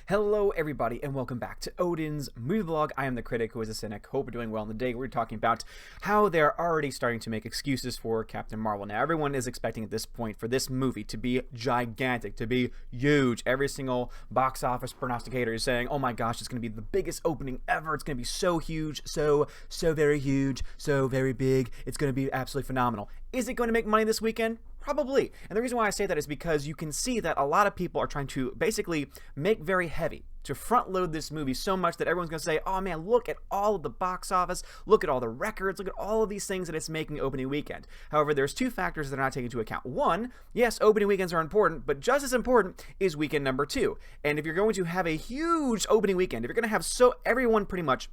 Hello everybody and welcome back to Odin's movie vlog. I am the critic who is a cynic. Hope we're doing well in the day. We're talking about how they're already starting to make excuses for Captain Marvel. Now everyone is expecting at this point for this movie to be gigantic, to be huge. Every single box office prognosticator is saying, oh my gosh, it's going to be the biggest opening ever. It's going to be so huge, so very huge, so very big. It's going to be absolutely phenomenal. Is it going to make money this weekend? Probably. And the reason why I say that is because you can see that a lot of people are trying to basically make very heavy, to front load this movie so much that everyone's going to say, oh man, look at all of the box office, look at all the records, look at all of these things that it's making opening weekend. However, there's two factors that are not taken into account. One, yes, opening weekends are important, but just as important is weekend number two. And if you're going to have a huge opening weekend, if you're going to have everyone pretty much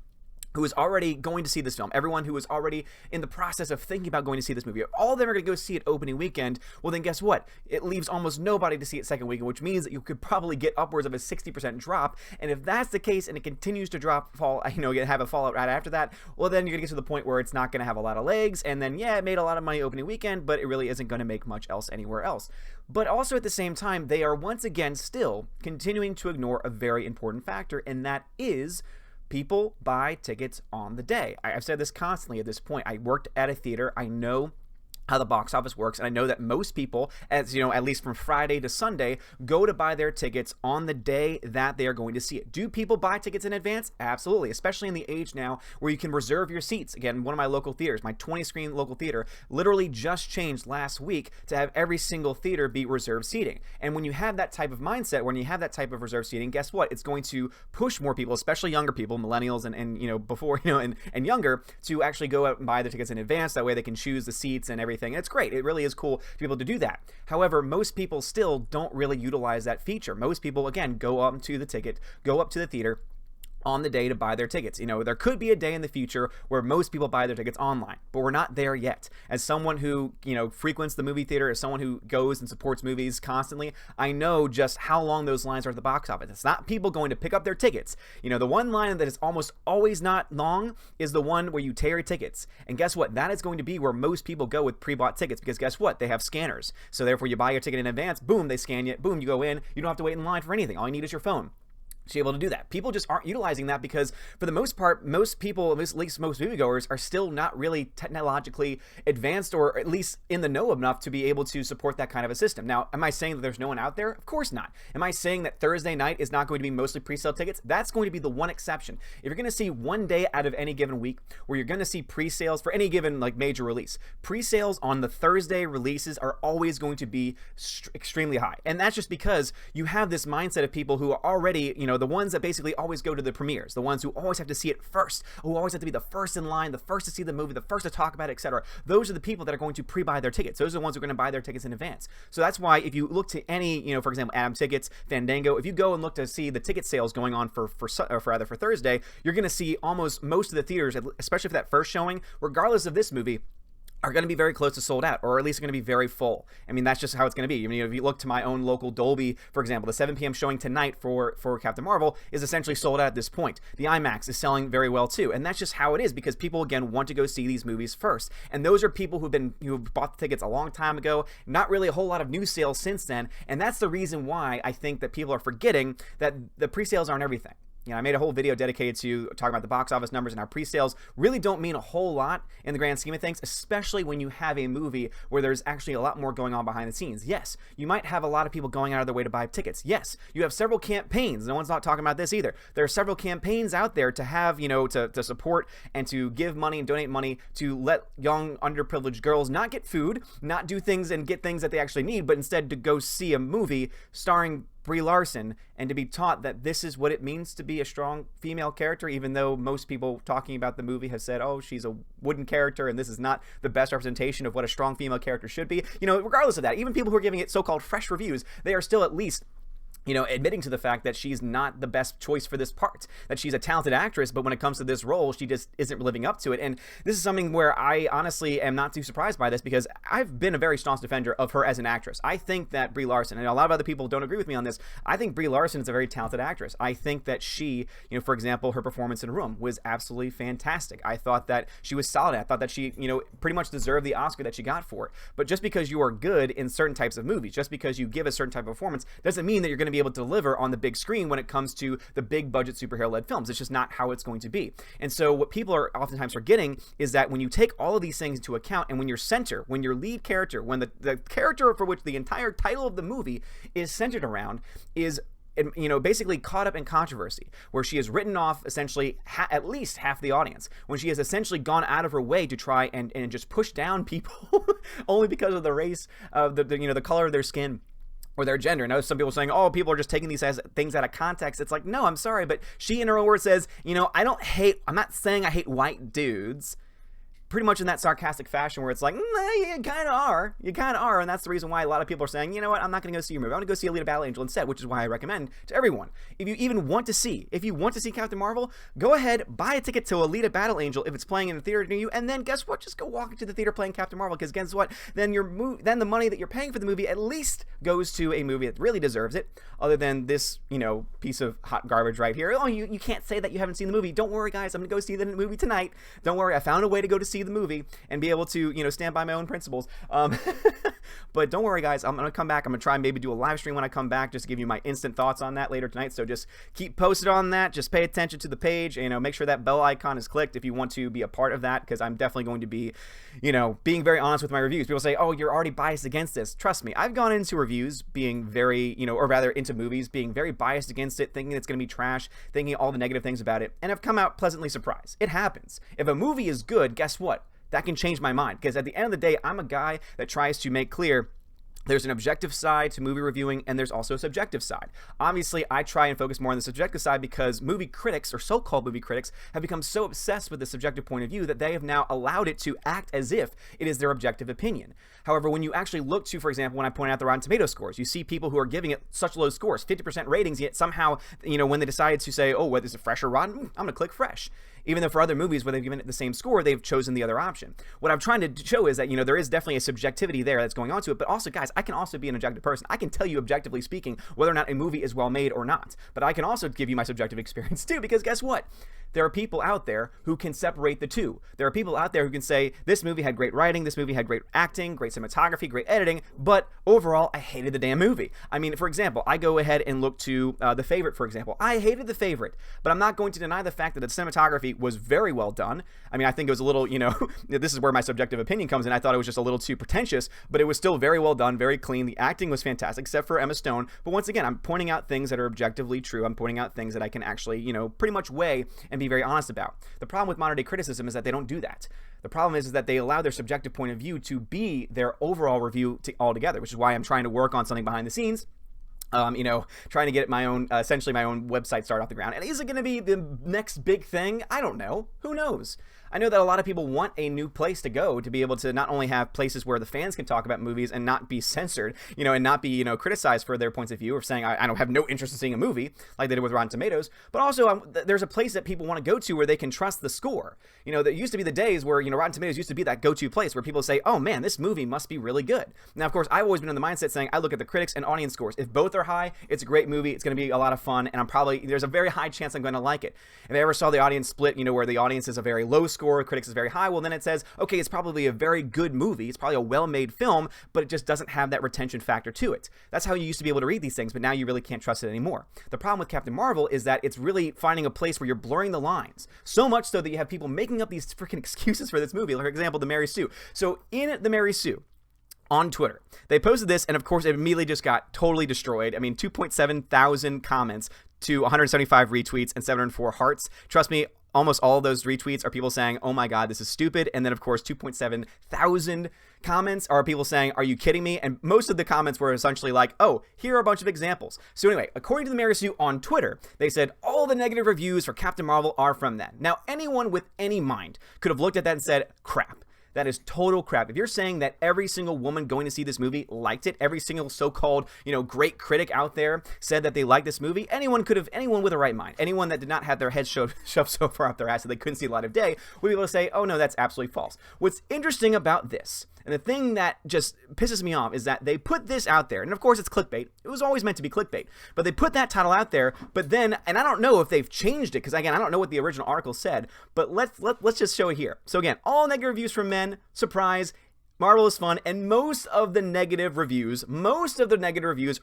who is already going to see this film, everyone who is already in the process of thinking about going to see this movie, all of them are going to go see it opening weekend, well then guess what? It leaves almost nobody to see it second weekend, which means that you could probably get upwards of a 60% drop, and if that's the case and it continues to have a fallout right after that, well then you're going to get to the point where it's not going to have a lot of legs, and then yeah, it made a lot of money opening weekend, but it really isn't going to make much else anywhere else. But also at the same time, they are once again still continuing to ignore a very important factor, and that is people buy tickets on the day. I've said this constantly at this point. I worked at a theater. I know how the box office works, and I know that most people, as you know, at least from Friday to Sunday, go to buy their tickets on the day that they are going to see it. Do people buy tickets in advance? Absolutely, especially in the age now where you can reserve your seats. Again, one of my local theaters, my 20-screen local theater, literally just changed last week to have every single theater be reserved seating. And when you have that type of mindset, when you have that type of reserved seating, guess what? It's going to push more people, especially younger people, millennials and younger, to actually go out and buy their tickets in advance. That way they can choose the seats and everything. And it's great. It really is cool to be able to do that. However, most people still don't really utilize that feature. Most people, again, go up to the theater on the day to buy their tickets. You know, there could be a day in the future where most people buy their tickets online, but we're not there yet. As someone who, frequents the movie theater, as someone who goes and supports movies constantly, I know just how long those lines are at the box office. It's not people going to pick up their tickets. The one line that is almost always not long is the one where you tear your tickets. And guess what? That is going to be where most people go with pre-bought tickets, because guess what? They have scanners. So therefore you buy your ticket in advance, boom, they scan you, boom, you go in. You don't have to wait in line for anything. All you need is your phone to be able to do that. People just aren't utilizing that because, for the most part, most people, at least most moviegoers, are still not really technologically advanced, or at least in the know enough to be able to support that kind of a system. Now, am I saying that there's no one out there? Of course not. Am I saying that Thursday night is not going to be mostly pre-sale tickets? That's going to be the one exception. If you're going to see one day out of any given week where you're going to see pre-sales for any given major release, pre-sales on the Thursday releases are always going to be extremely high. And that's just because you have this mindset of people who are already, the ones that basically always go to the premieres, the ones who always have to see it first, who always have to be the first in line, the first to see the movie, the first to talk about it, etc. Those are the people that are going to pre-buy their tickets. Those are the ones who are going to buy their tickets in advance. So that's why if you look to any, for example, Atom Tickets, Fandango, if you go and look to see the ticket sales going on for Thursday, you're going to see almost most of the theaters, especially for that first showing, regardless of this movie, are going to be very close to sold out, or at least going to be very full. I mean, that's just how it's going to be. If you look to my own local Dolby, for example, the 7 p.m. showing tonight for Captain Marvel is essentially sold out at this point. The IMAX is selling very well too, and that's just how it is, because people, again, want to go see these movies first. And those are people who've bought the tickets a long time ago, not really a whole lot of new sales since then, and that's the reason why I think that people are forgetting that the pre-sales aren't everything. I made a whole video dedicated to talking about the box office numbers, and how pre-sales really don't mean a whole lot in the grand scheme of things, especially when you have a movie where there's actually a lot more going on behind the scenes. Yes, you might have a lot of people going out of their way to buy tickets. Yes, you have several campaigns. No one's not talking about this either. There are several campaigns out there to have, to support and to give money and donate money to let young, underprivileged girls not get food, not do things and get things that they actually need, but instead to go see a movie starring Brie Larson, and to be taught that this is what it means to be a strong female character, even though most people talking about the movie have said, oh, she's a wooden character and this is not the best representation of what a strong female character should be. Regardless of that, even people who are giving it so-called fresh reviews, they are still at least admitting to the fact that she's not the best choice for this part, that she's a talented actress, but when it comes to this role, she just isn't living up to it. And this is something where I honestly am not too surprised by this, because I've been a very strong defender of her as an actress. I think that Brie Larson, and a lot of other people don't agree with me on this, I think Brie Larson is a very talented actress. I think that she, for example, her performance in Room was absolutely fantastic. I thought that she was solid. I thought that she, pretty much deserved the Oscar that she got for it. But just because you are good in certain types of movies, just because you give a certain type of performance, doesn't mean that you're going to to be able to deliver on the big screen when it comes to the big budget superhero-led films. It's just not how it's going to be. And so what people are oftentimes forgetting is that when you take all of these things into account, and when your center, when your lead character, when the character for which the entire title of the movie is centered around is basically caught up in controversy, where she has written off essentially at least half the audience, when she has essentially gone out of her way to try and just push down people only because of the race of the color of their skin or their gender. Now, some people are saying, oh, people are just taking these as things out of context. It's like, no, I'm sorry, but she in her own words says, I'm not saying I hate white dudes, pretty much in that sarcastic fashion where it's like, you kind of are, and that's the reason why a lot of people are saying, you know what, I'm not going to go see your movie, I'm going to go see Alita Battle Angel instead, which is why I recommend to everyone, if you want to see Captain Marvel, go ahead, buy a ticket to Alita Battle Angel if it's playing in the theater near you, and then guess what, just go walk into the theater playing Captain Marvel, because guess what, then the money that you're paying for the movie at least goes to a movie that really deserves it, other than this, piece of hot garbage right here. Oh, you can't say that you haven't seen the movie. Don't worry, guys, I'm going to go see the movie tonight. Don't worry, I found a way to go to see the movie and be able to stand by my own principles, but don't worry, guys, I'm gonna come back. I'm gonna try and maybe do a live stream when I come back, just to give you my instant thoughts on that later tonight. So just keep posted on that. Just pay attention to the page, make sure that bell icon is clicked if you want to be a part of that, because I'm definitely going to be being very honest with my reviews. People say, oh, you're already biased against this. Trust me, I've gone into reviews being very or rather into movies being very biased against it, thinking it's gonna be trash, thinking all the negative things about it, and I've come out pleasantly surprised. It happens. If a movie is good, guess what? That can change my mind, because at the end of the day, I'm a guy that tries to make clear there's an objective side to movie reviewing, and there's also a subjective side. Obviously, I try and focus more on the subjective side because movie critics, or so-called movie critics, have become so obsessed with the subjective point of view that they have now allowed it to act as if it is their objective opinion. However, when you actually look to, for example, when I point out the Rotten Tomatoes scores, you see people who are giving it such low scores, 50% ratings, yet somehow, when they decided to say, oh, whether it's a fresh or rotten, I'm going to click fresh. Even though for other movies where they've given it the same score, they've chosen the other option. What I'm trying to show is that, there is definitely a subjectivity there that's going on to it, but also, guys, I can also be an objective person. I can tell you, objectively speaking, whether or not a movie is well made or not. But I can also give you my subjective experience too, because guess what? There are people out there who can separate the two. There are people out there who can say, this movie had great writing, this movie had great acting, great cinematography, great editing, but overall, I hated the damn movie. I mean, for example, I go ahead and look to The Favorite, for example. I hated The Favorite, but I'm not going to deny the fact that the cinematography was very well done. I mean, I think it was a little, this is where my subjective opinion comes in. I thought it was just a little too pretentious, but it was still very well done, very clean. The acting was fantastic, except for Emma Stone. But once again, I'm pointing out things that are objectively true. I'm pointing out things that I can actually, pretty much weigh and be very honest about. The problem with modern day criticism is that they don't do that. The problem is that they allow their subjective point of view to be their overall review altogether, which is why I'm trying to work on something behind the scenes. Trying to get my own, essentially my own website started off the ground. And is it going to be the next big thing? I don't know. Who knows? I know that a lot of people want a new place to go to be able to not only have places where the fans can talk about movies and not be censored, and not be, criticized for their points of view, or saying, I don't have no interest in seeing a movie like they did with Rotten Tomatoes, but also there's a place that people want to go to where they can trust the score. There used to be the days where, Rotten Tomatoes used to be that go-to place where people say, oh man, this movie must be really good. Now, of course, I've always been in the mindset saying, I look at the critics and audience scores. If both are high, it's a great movie, it's going to be a lot of fun, and there's a very high chance I'm going to like it. If I ever saw the audience split, where the audience is a very low score, critics is very high, well, then it says, okay, it's probably a very good movie, it's probably a well-made film, but it just doesn't have that retention factor to it. That's how you used to be able to read these things, but now you really can't trust it anymore. The problem with Captain Marvel is that it's really finding a place where you're blurring the lines, so much so that you have people making up these freaking excuses for this movie. Like, for example, the Mary Sue. So in the Mary Sue, on Twitter, they posted this, and of course, it immediately just got totally destroyed. I mean, 2.7 thousand comments to 175 retweets and 704 hearts. Trust me, almost all of those retweets are people saying, oh my god, this is stupid. And then, of course, 2.7 thousand comments are people saying, are you kidding me? And most of the comments were essentially like, oh, here are a bunch of examples. So anyway, according to the Mary Sue on Twitter, they said all the negative reviews for Captain Marvel are from that. Now, anyone with any mind could have looked at that and said, crap. That is total crap. If you're saying that every single woman going to see this movie liked it, every single so-called, great critic out there said that they liked this movie, anyone with a right mind, anyone that did not have their head shoved so far up their ass that they couldn't see the light of day, would be able to say, oh no, that's absolutely false. What's interesting about this, and the thing that just pisses me off, is that they put this out there, and of course it's clickbait. It was always meant to be clickbait, but they put that title out there, but then, and I don't know if they've changed it, because again, I don't know what the original article said, but let's just show it here. So again, all negative reviews from men, surprise, Marvel is fun, and most of the negative reviews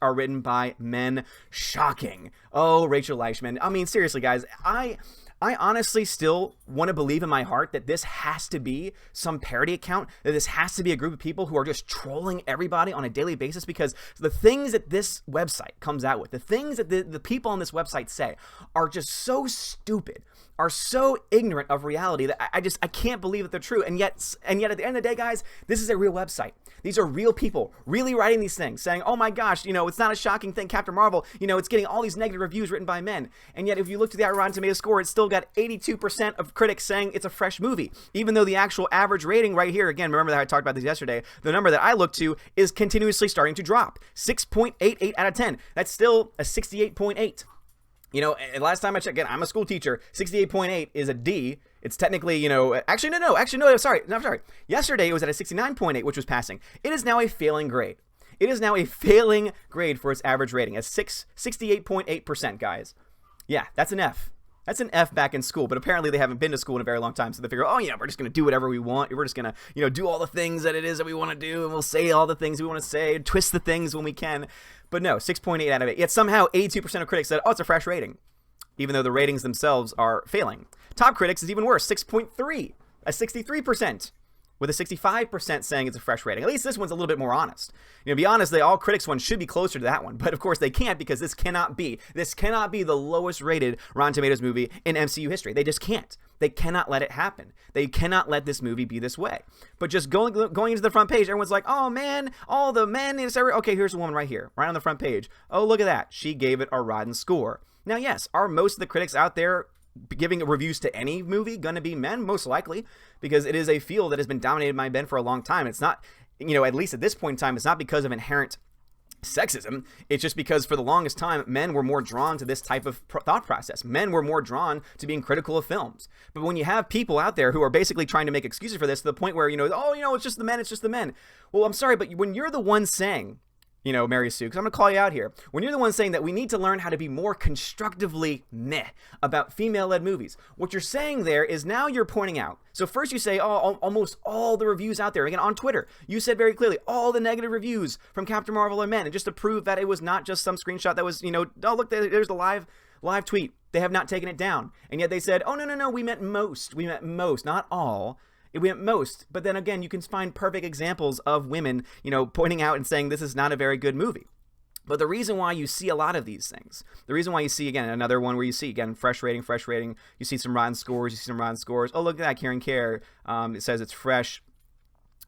are written by men. Shocking. Oh, Rachel Leichman. I mean, seriously, guys, I honestly still want to believe in my heart that this has to be some parody account, that this has to be a group of people who are just trolling everybody on a daily basis, because the things that this website comes out with, the things that the people on this website say are just so stupid, are so ignorant of reality that I can't believe that they're true. And yet at the end of the day, guys, this is a real website. These are real people really writing these things, saying, oh my gosh, it's not a shocking thing, Captain Marvel, it's getting all these negative reviews written by men. And yet if you look to the Rotten Tomatoes score, it's still got 82% of critics saying it's a fresh movie, even though the actual average rating right here, again, remember that I talked about this yesterday, the number that I looked to is continuously starting to drop. 6.88 out of 10. That's still a 68.8. Last time I checked, again, I'm a school teacher, 68.8 is a D. It's technically, actually, no, sorry. Yesterday it was at a 69.8, which was passing. It is now a failing grade. It is now a failing grade for its average rating, at 68.8%, guys. Yeah, that's an F. That's an F back in school, but apparently they haven't been to school in a very long time, so they figure, oh yeah, we're just going to do whatever we want. We're just going to, do all the things that it is that we want to do, and we'll say all the things we want to say, and twist the things when we can. But no, 6.8 out of 8. Yet somehow 82% of critics said, oh, it's a fresh rating, even though the ratings themselves are failing. Top critics is even worse, 6.3, a 63%. With a 65% saying it's a fresh rating. At least this one's a little bit more honest. To be honest, the all critics one should be closer to that one. But of course they can't, because this cannot be the lowest rated Rotten Tomatoes movie in MCU history. They just can't. They cannot let it happen. They cannot let this movie be this way. But just going into the front page, everyone's like, oh man, all the men. Okay, here's a woman right here, right on the front page. Oh, look at that. She gave it a rotten score. Now, yes, are most of the critics out there giving reviews to any movie gonna be men? Most likely, because it is a field that has been dominated by men for a long time. It's not, at least at this point in time, it's not because of inherent sexism. It's just because for the longest time, men were more drawn to this type of thought process. Men were more drawn to being critical of films. But when you have people out there who are basically trying to make excuses for this, to the point where, it's just the men, it's just the men. Well, I'm sorry, but when you're the one saying, Mary Sue, because I'm going to call you out here. When you're the one saying that we need to learn how to be more constructively meh about female-led movies, what you're saying there is now you're pointing out. So first you say, almost all the reviews out there, again, on Twitter, you said very clearly, all the negative reviews from Captain Marvel are men, and just to prove that it was not just some screenshot that was, oh, look, there's the live tweet. They have not taken it down. And yet they said, oh, no, we meant most. We meant most, not all. It went most, but then again, you can find perfect examples of women, pointing out and saying this is not a very good movie. But the reason why you see a lot of these things, the reason why you see, again, another one where you see, again, fresh rating, you see some rotten scores, oh, look at that, Karen Care, it says it's fresh.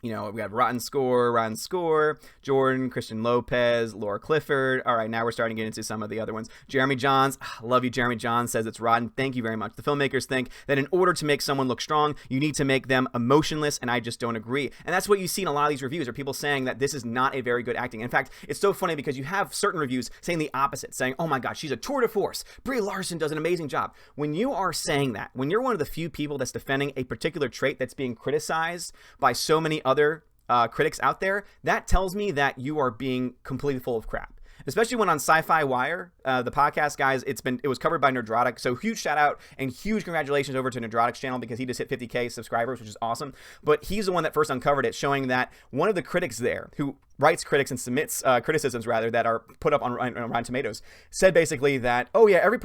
We got rotten score, Jordan, Christian Lopez, Laura Clifford. All right, now we're starting to get into some of the other ones. Jeremy Johns, love you, Jeremy Johns, says it's rotten. Thank you very much. The filmmakers think that in order to make someone look strong, you need to make them emotionless, and I just don't agree. And that's what you see in a lot of these reviews, are people saying that this is not a very good acting. In fact, it's so funny because you have certain reviews saying the opposite, saying, oh my God, she's a tour de force. Brie Larson does an amazing job. When you are saying that, when you're one of the few people that's defending a particular trait that's being criticized by so many other critics out there, that tells me that you are being completely full of crap. Especially when on Sci-Fi Wire, the podcast, guys, it was covered by Nerdrotic. So huge shout out and huge congratulations over to Nerdrotic's channel, because he just hit 50K subscribers, which is awesome. But he's the one that first uncovered it, showing that one of the critics there, who writes critics and submits criticisms rather, that are put up on Rotten Tomatoes, said basically that, oh yeah, every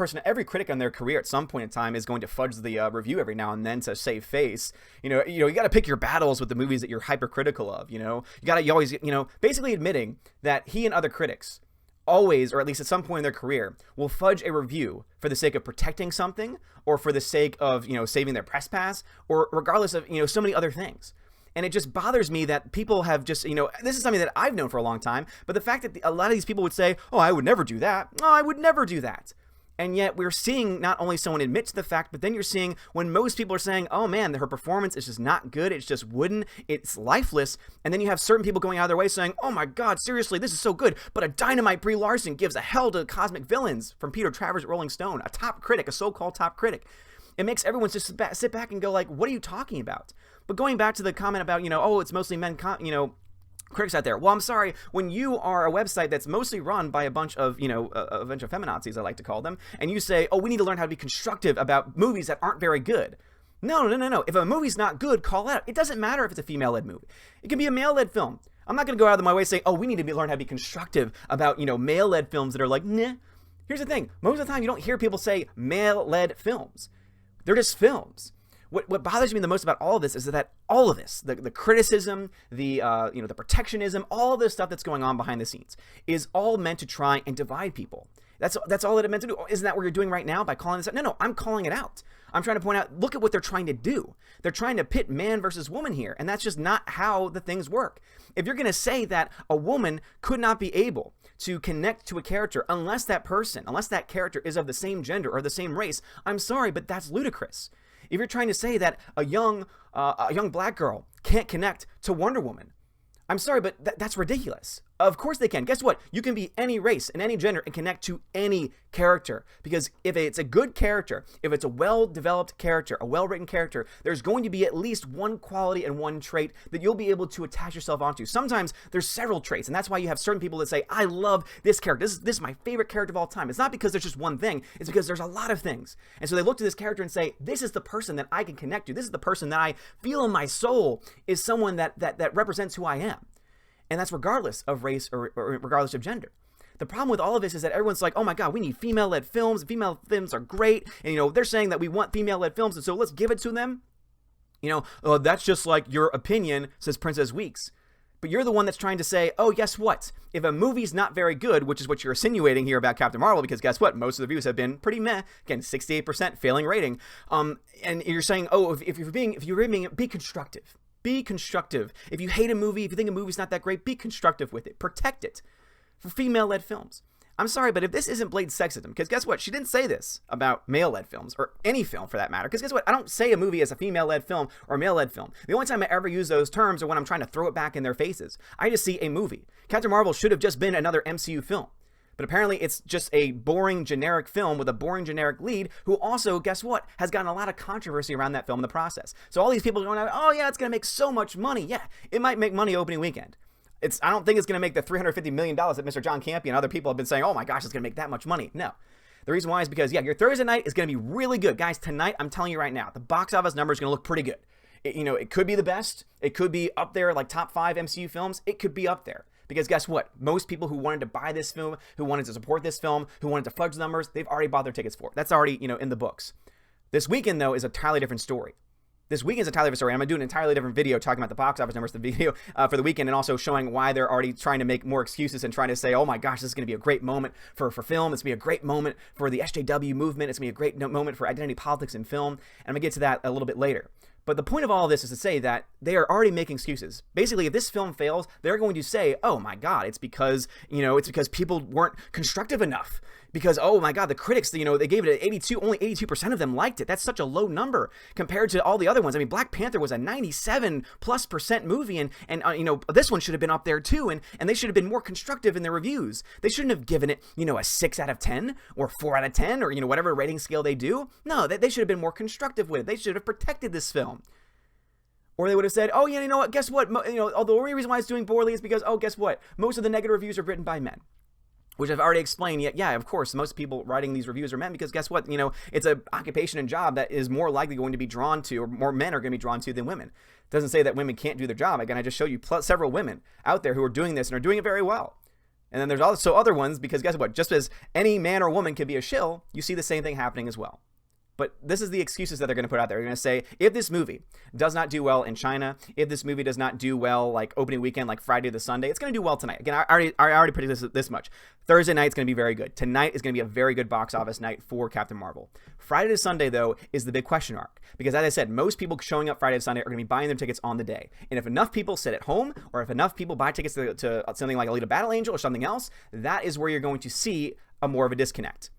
critic on their career at some point in time is going to fudge the review every now and then to save face. You got to pick your battles with the movies that you're hypercritical of. You always, basically admitting that he and other critics always, or at least at some point in their career, will fudge a review for the sake of protecting something, or for the sake of, saving their press pass, or regardless of, so many other things. And it just bothers me that people have just, this is something that I've known for a long time, but the fact that a lot of these people would say, oh, I would never do that. Oh, I would never do that. And yet we're seeing not only someone admit to the fact, but then you're seeing when most people are saying, oh man, her performance is just not good. It's just wooden. It's lifeless. And then you have certain people going out of their way saying, oh my God, seriously, this is so good. But a dynamite Brie Larson gives a hell to cosmic villains, from Peter Travers at Rolling Stone, a top critic, a so-called top critic. It makes everyone just sit back and go like, what are you talking about? But going back to the comment about, oh, it's mostly men, critics out there. Well, I'm sorry, when you are a website that's mostly run by a bunch of, a bunch of feminazis, I like to call them, and you say, oh, we need to learn how to be constructive about movies that aren't very good. No. If a movie's not good, call it out. It doesn't matter if it's a female-led movie. It can be a male-led film. I'm not going to go out of my way saying, oh, we need to learn how to be constructive about, male-led films that are like, nah. Here's the thing. Most of the time, you don't hear people say male-led films. They're just films. What bothers me the most about all of this is that all of this, the criticism, the protectionism, all this stuff that's going on behind the scenes is all meant to try and divide people. That's all that it meant to do. Isn't that what you're doing right now by calling this out? No, I'm calling it out. I'm trying to point out, look at what they're trying to do. They're trying to pit man versus woman here, and that's just not how the things work. If you're going to say that a woman could not be able to connect to a character unless that character is of the same gender or the same race, I'm sorry, but that's ludicrous. If you're trying to say that a young black girl can't connect to Wonder Woman, I'm sorry, but that's ridiculous. Of course they can. Guess what? You can be any race and any gender and connect to any character. Because if it's a good character, if it's a well-developed character, a well-written character, there's going to be at least one quality and one trait that you'll be able to attach yourself onto. Sometimes there's several traits, and that's why you have certain people that say, I love this character. This is my favorite character of all time. It's not because there's just one thing. It's because there's a lot of things. And so they look to this character and say, this is the person that I can connect to. This is the person that I feel in my soul is someone that represents who I am. And that's regardless of race or regardless of gender. The problem with all of this is that everyone's like, oh my God, we need female-led films. Female films are great. And, they're saying that we want female-led films, and so let's give it to them. That's just like your opinion, says Princess Weeks. But you're the one that's trying to say, oh, guess what? If a movie's not very good, which is what you're insinuating here about Captain Marvel, because guess what? Most of the reviews have been pretty meh. Again, 68% failing rating. And you're saying, oh, if you're being, be constructive. Be constructive. If you hate a movie, if you think a movie's not that great, be constructive with it. Protect it for female-led films. I'm sorry, but if this isn't blatant sexism, because guess what? She didn't say this about male-led films, or any film for that matter, because guess what? I don't say a movie as a female-led film or a male-led film. The only time I ever use those terms are when I'm trying to throw it back in their faces. I just see a movie. Captain Marvel should have just been another MCU film. But apparently it's just a boring generic film with a boring generic lead who also, guess what, has gotten a lot of controversy around that film in the process. So all these people are going, oh yeah, it's going to make so much money. Yeah, it might make money opening weekend. I don't think it's going to make the $350 million that Mr. John Campea and other people have been saying, oh my gosh, it's going to make that much money. No. The reason why is because, yeah, your Thursday night is going to be really good. Guys, tonight, I'm telling you right now, the box office number is going to look pretty good. It could be the best. It could be up there like top 5 MCU films. It could be up there. Because guess what? Most people who wanted to buy this film, who wanted to support this film, who wanted to fudge the numbers, they've already bought their tickets for it. That's already, in the books. This weekend, though, is a entirely different story. This weekend's a entirely different story. I'm going to do an entirely different video talking about the box office numbers, the video for the weekend, and also showing why they're already trying to make more excuses and trying to say, oh my gosh, this is going to be a great moment for film. It's going to be a great moment for the SJW movement. It's going to be a great moment for identity politics in film. And I'm going to get to that a little bit later. But the point of all of this is to say that they are already making excuses. Basically, if this film fails, they're going to say, oh my God, it's because people weren't constructive enough. Because, oh my God, the critics, they gave it an 82, only 82% of them liked it. That's such a low number compared to all the other ones. I mean, Black Panther was a 97+% movie, and this one should have been up there too, and they should have been more constructive in their reviews. They shouldn't have given it, a 6 out of 10 or 4 out of 10 or, whatever rating scale they do. No, they should have been more constructive with it. They should have protected this film. Or they would have said, oh, yeah, you know what, guess what? The only reason why it's doing poorly is because, oh, guess what? Most of the negative reviews are written by men. Which I've already explained. Yeah, of course, most people writing these reviews are men because guess what? It's an occupation and job that is more likely going to be drawn to, or more men are going to be drawn to than women. It doesn't say that women can't do their job. Again, I just showed you several women out there who are doing this and are doing it very well. And then there's also other ones because guess what? Just as any man or woman can be a shill, you see the same thing happening as well. But this is the excuses that they're going to put out there. They're going to say, if this movie does not do well in China, if this movie does not do well like opening weekend, like Friday to Sunday, it's going to do well tonight. Again, I already predicted this much. Thursday night is going to be very good. Tonight is going to be a very good box office night for Captain Marvel. Friday to Sunday, though, is the big question mark. Because as I said, most people showing up Friday to Sunday are going to be buying their tickets on the day. And if enough people sit at home, or if enough people buy tickets to something like Alita Battle Angel or something else, that is where you're going to see more of a disconnect.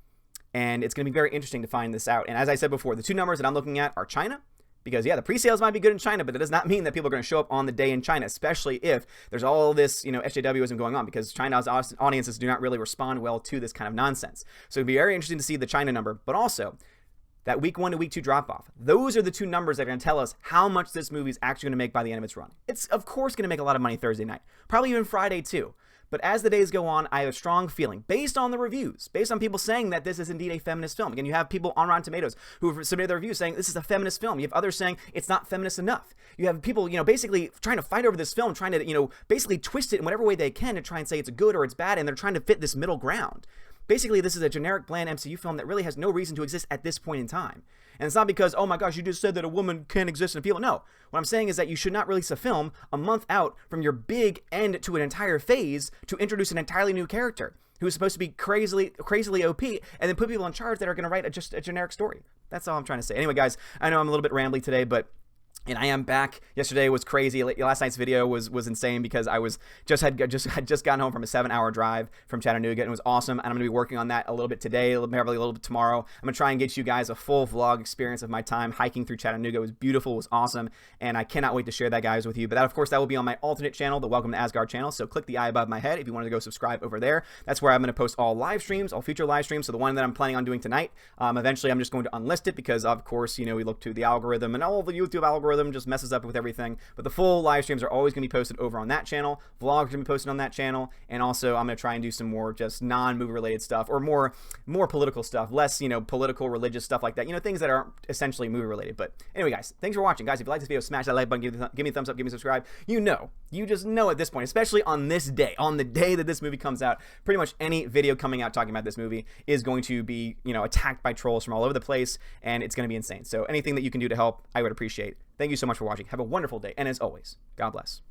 And it's going to be very interesting to find this out. And as I said before, the two numbers that I'm looking at are China. Because, yeah, the pre-sales might be good in China, but that does not mean that people are going to show up on the day in China, especially if there's all this, SJWism going on, because China's audiences do not really respond well to this kind of nonsense. So it'd be very interesting to see the China number, but also that week 1 to week 2 drop-off. Those are the two numbers that are going to tell us how much this movie is actually going to make by the end of its run. It's, of course, going to make a lot of money Thursday night, probably even Friday, too. But as the days go on, I have a strong feeling, based on the reviews, based on people saying that this is indeed a feminist film. Again, you have people on Rotten Tomatoes who have submitted their reviews saying this is a feminist film. You have others saying it's not feminist enough. You have people, basically trying to fight over this film, trying to, basically twist it in whatever way they can to try and say it's good or it's bad, and they're trying to fit this middle ground. Basically, this is a generic, bland MCU film that really has no reason to exist at this point in time. And it's not because, oh my gosh, you just said that a woman can't exist in a people. No. What I'm saying is that you should not release a film a month out from your big end to an entire phase to introduce an entirely new character who's supposed to be crazily OP, and then put people in charge that are going to write just a generic story. That's all I'm trying to say. Anyway, guys, I know I'm a little bit rambly today, but and I am back. Yesterday was crazy. Last night's video was insane because I had just gotten home from a 7-hour drive from Chattanooga, and it was awesome. And I'm gonna be working on that a little bit today, probably a little bit tomorrow. I'm gonna try and get you guys a full vlog experience of my time hiking through Chattanooga. It was beautiful, it was awesome, and I cannot wait to share that, guys, with you. But that, of course, that will be on my alternate channel, the Welcome to Asgard channel. So click the eye above my head if you want to go subscribe over there. That's where I'm gonna post all live streams, all future live streams. So the one that I'm planning on doing tonight, eventually I'm just going to unlist it because, of course, we look to the algorithm, and all the YouTube algorithm just messes up with everything. But the full live streams are always going to be posted over on that channel. Vlogs are going to be posted on that channel, and also I'm going to try and do some more just non-movie related stuff, or more political stuff, less political, religious stuff like that. Things that aren't essentially movie related. But anyway, guys, thanks for watching. Guys, if you like this video, smash that like button, give me a thumbs up, give me a subscribe. You just know at this point, especially on this day, on the day that this movie comes out, pretty much any video coming out talking about this movie is going to be attacked by trolls from all over the place, and it's going to be insane. So anything that you can do to help, I would appreciate. Thank you so much for watching. Have a wonderful day, and as always, God bless.